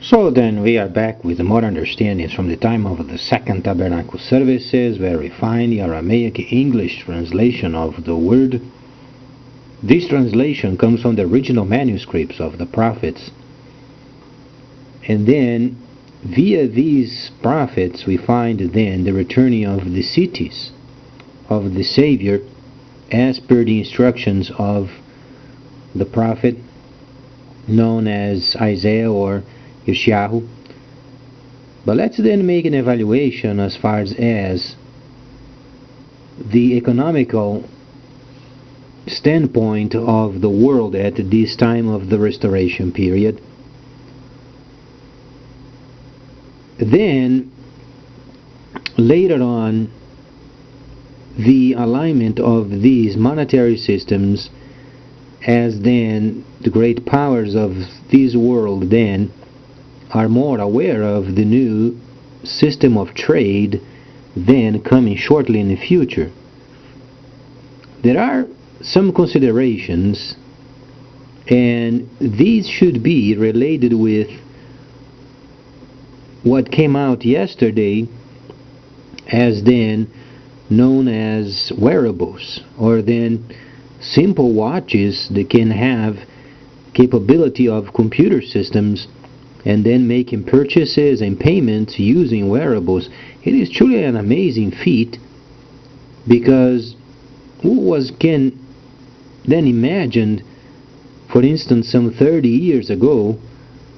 So then we are back with more understandings from the time of the Second Tabernacle services, where we find the Aramaic English translation of the word. This translation comes from the original manuscripts of the prophets. And then, via these prophets, we find then the returning of the cities of the Savior as per the instructions of the prophet known as Isaiah or Yeshayahu. But let's then make an evaluation as far as the economical standpoint of the world at this time of the restoration period. Then, later on, the alignment of these monetary systems as then the great powers of this world then are more aware of the new system of trade then coming shortly in the future. There are some considerations, and these should be related with what came out yesterday as then known as wearables, or then simple watches that can have capability of computer systems and then making purchases and payments using wearables. It is truly an amazing feat, because who can then imagine, for instance, some 30 years ago,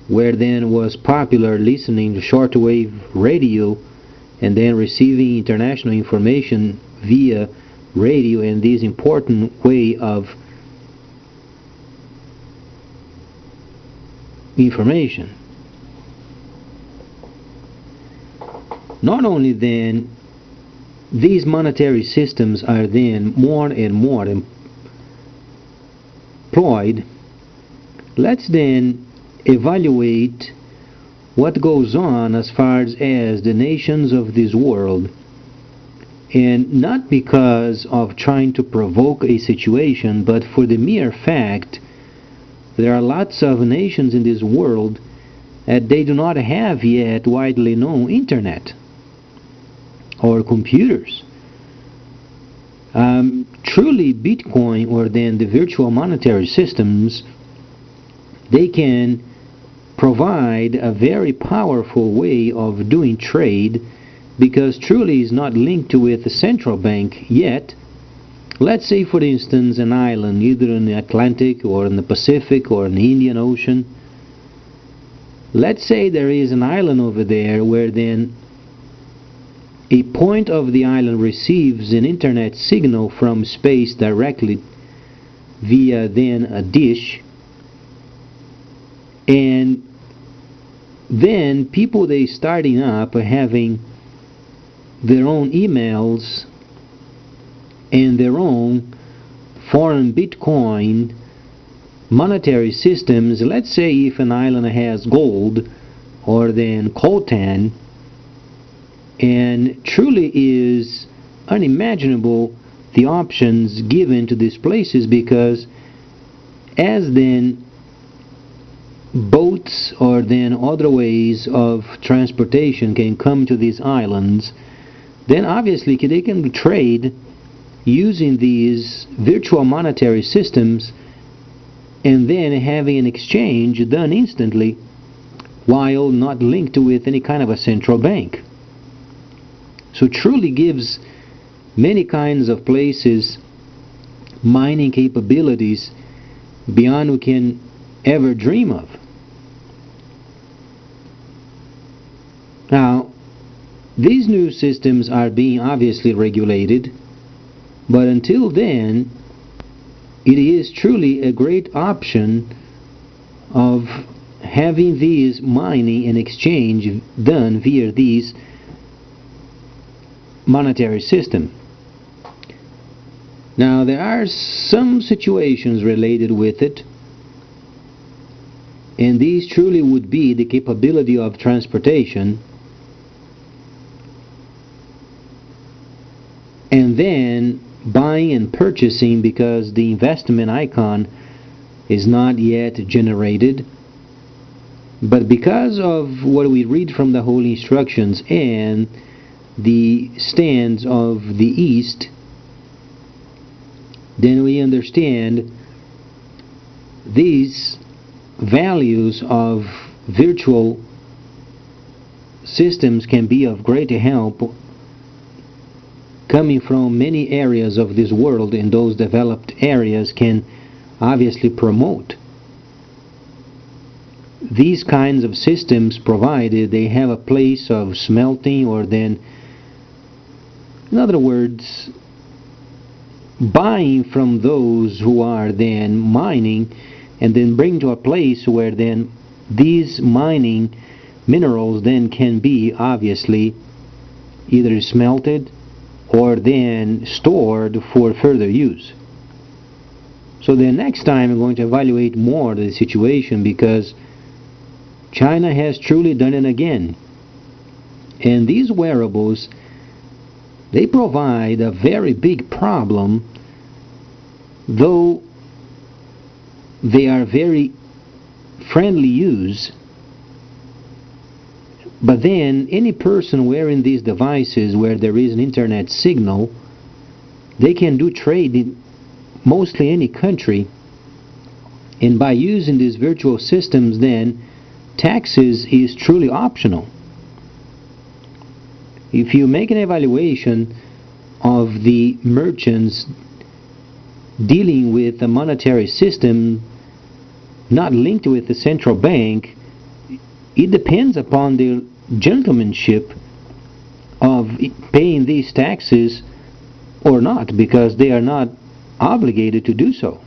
where then was popular listening to shortwave radio and then receiving international information via radio, and this important way of information. Not only then, these monetary systems are then more and more employed. Let's then evaluate what goes on as far as the nations of this world, and not because of trying to provoke a situation, but for the mere fact there are lots of nations in this world that they do not have yet widely known internet or computers. Truly, Bitcoin, or then the virtual monetary systems, they can provide a very powerful way of doing trade, because truly is not linked with the central bank yet. Let's say, for instance, an island either in the Atlantic or in the Pacific or in the Indian Ocean. Let's say there is an island over there where then a point of the island receives an internet signal from space directly via then a dish, and then people they starting up having their own emails and their own foreign Bitcoin monetary systems. Let's say if an island has gold or then coltan, and truly is unimaginable the options given to these places, because as then boats or then other ways of transportation can come to these islands, then obviously they can trade using these virtual monetary systems and then having an exchange done instantly while not linked with any kind of a central bank. So truly gives many kinds of places mining capabilities beyond we can ever dream of. Now, these new systems are being obviously regulated, but until then, it is truly a great option of having these mining and exchange done via these monetary system. Now, there are some situations related with it, and these truly would be the capability of transportation, and then buying and purchasing, because the investment icon is not yet generated, But because of what we read from the Holy Instructions and the stands of the East, then we understand these values of virtual systems can be of great help coming from many areas of this world, and those developed areas can obviously promote these kinds of systems, provided they have a place of smelting, or then, in other words, buying from those who are then mining, and then bring to a place where then these mining minerals then can be obviously either smelted or then stored for further use. So then next time I'm going to evaluate more the situation, because China has truly done it again. And these wearables, they provide a very big problem, though they are very friendly use. But then any person wearing these devices where there is an internet signal, they can do trade in mostly any country. And by using these virtual systems, then taxes is truly optional. If you make an evaluation of the merchants dealing with a monetary system not linked with the central bank, it depends upon the gentlemanship of paying these taxes or not, because they are not obligated to do so.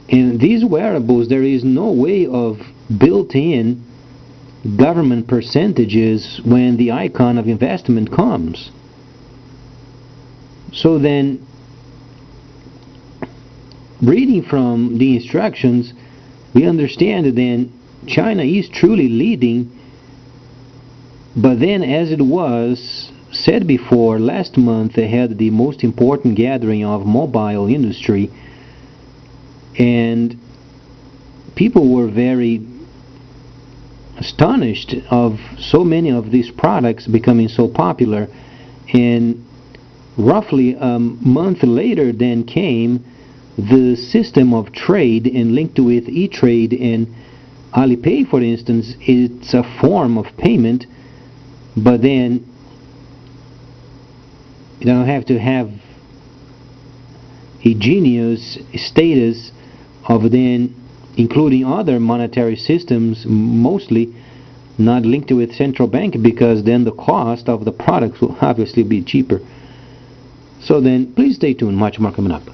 In these wearables, there is no way of built-in government percentages when the icon of investment comes. So then, reading from the instructions, we understand that then China is truly leading. But then, as it was said before, last month they had the most important gathering of mobile industry, and people were very astonished of so many of these products becoming so popular. And roughly a month later then came the system of trade, and linked to it e-trade, and Alipay, for instance, it's a form of payment, but then you don't have to have a genius status of then including other monetary systems, mostly not linked with central bank, because then the cost of the products will obviously be cheaper. So then please stay tuned, much more coming up.